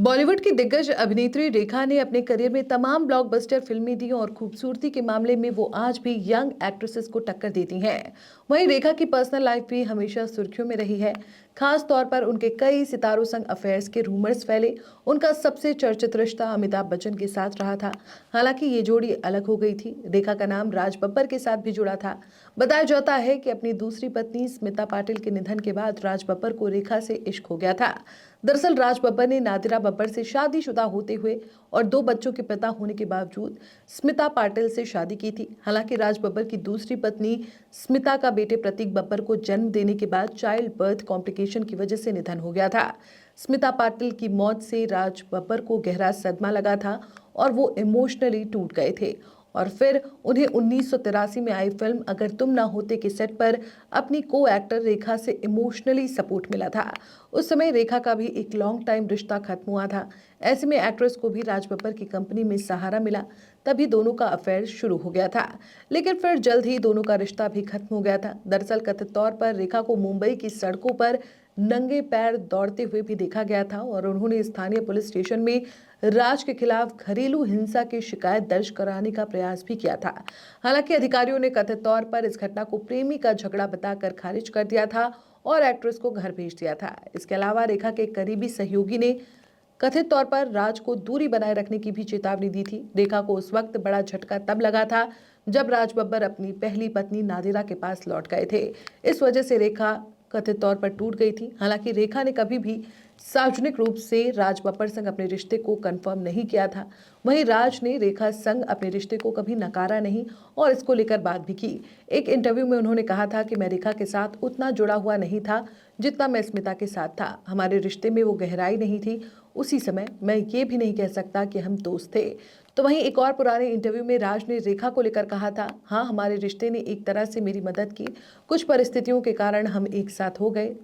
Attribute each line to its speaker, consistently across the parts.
Speaker 1: बॉलीवुड की दिग्गज अभिनेत्री रेखा ने अपने करियर में तमाम ब्लॉकबस्टर फिल्में दी और खूबसूरती के मामले में वो आज भी यंग एक्ट्रेसेस को टक्कर देती हैं। वहीं रेखा की पर्सनल लाइफ भी हमेशा सुर्खियों में रही है। खास तौर पर उनके कई सितारों संग अफेयर्स के रूमर्स फैले। उनका सबसे चर्चित रिश्ता अमिताभ बच्चन के साथ रहा था। हालांकि ये जोड़ी अलग हो गई थी। रेखा का नाम राज बब्बर के साथ भी जुड़ा था। बताया जाता है कि अपनी दूसरी पत्नी स्मिता पाटिल के निधन के बाद राज बब्बर को रेखा से इश्क हो गया था। दरअसल राज बब्बर ने नादिरा बब्बर से शादीशुदा होते हुए और 2 बच्चों के पिता होने के बावजूद स्मिता पाटिल से शादी की थी। हालांकि राज बब्बर की दूसरी पत्नी स्मिता का बेटे प्रतीक बब्बर को जन्म देने के बाद चाइल्ड बर्थ कॉम्प्लिकेशन की वजह से निधन हो गया था। स्मिता पाटिल की मौत से राज बब्बर को गहरा सदमा लगा था और वो इमोशनली टूट गए थे। और फिर उन्हें 1983 में आई फिल्म अगर तुम ना होते के सेट पर अपनी को एक्टर रेखा से इमोशनली सपोर्ट मिला था। उस समय रेखा का भी एक लॉन्ग टाइम रिश्ता खत्म हुआ था। ऐसे में एक्ट्रेस को भी राज बब्बर की कंपनी में सहारा मिला। तभी दोनों का अफेयर शुरू हो गया था। लेकिन फिर जल्द ही दोनों का रिश्ता भी खत्म हो गया था। दरअसल कथित तौर पर रेखा को मुंबई की सड़कों पर नंगे पैर दौड़ते हुए भी देखा गया था और उन्होंने स्थानीय पुलिस स्टेशन में राज के खिलाफ घरेलू हिंसा की शिकायत दर्ज कराने का प्रयास भी किया था। हालांकि अधिकारियों ने कथित तौर पर इस घटना को प्रेमी का झगड़ा बताकर खारिज कर दिया था और एक्ट्रेस को घर भेज दिया था। इसके अलावा रेखा के करीबी सहयोगी ने कथित तौर पर राज को दूरी बनाए रखने की भी चेतावनी दी थी। रेखा को उस वक्त बड़ा झटका तब लगा था जब राज बब्बर अपनी पहली पत्नी नादिरा के पास लौट गए थे। इस वजह से रेखा कथित तौर पर टूट गई थी। हालांकि रेखा ने कभी भी सार्वजनिक रूप से राज बब्बर संग अपने रिश्ते को कंफर्म नहीं किया था। वहीं राज ने रेखा संग अपने रिश्ते को कभी नकारा नहीं और इसको लेकर बात भी की। एक इंटरव्यू में उन्होंने कहा था कि मैं रेखा के साथ उतना जुड़ा हुआ नहीं था जितना मैं स्मिता के साथ था। हमारे रिश्ते में वो गहराई नहीं थी। उसी समय मैं ये भी नहीं कह सकता कि हम दोस्त थे। तो वहीं एक और पुराने इंटरव्यू में राज ने रेखा को लेकर कहा था, हाँ, हमारे रिश्ते ने एक तरह से मेरी मदद की। कुछ परिस्थितियों के कारण हम एक साथ हो गए।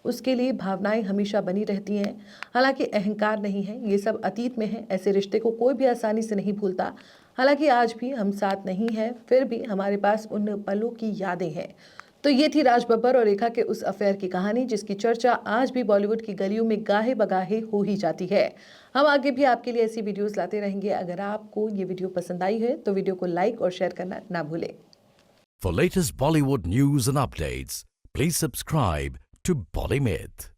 Speaker 1: उसके लिए भावनाएं हमेशा बनी रहती हैं। हालांकि अहंकार नहीं है, ये सब अतीत में है। ऐसे रिश्ते को कोई भी आसानी से नहीं भूलता। हालांकि आज भी हम साथ नहीं हैं, फिर भी हमारे पास उन पलों की यादें हैं। तो ये थी राज बब्बर और रेखा के उस अफेयर की कहानी, जिसकी चर्चा आज भी बॉलीवुड की गलियों में गाहे बगाहे हो ही जाती है। हम आगे भी आपके लिए ऐसी वीडियोस लाते रहेंगे। अगर आपको ये वीडियो पसंद आई है तो वीडियो को लाइक और शेयर करना ना भूलें।
Speaker 2: For latest Bollywood news and updates, please subscribe to Bolly Myth.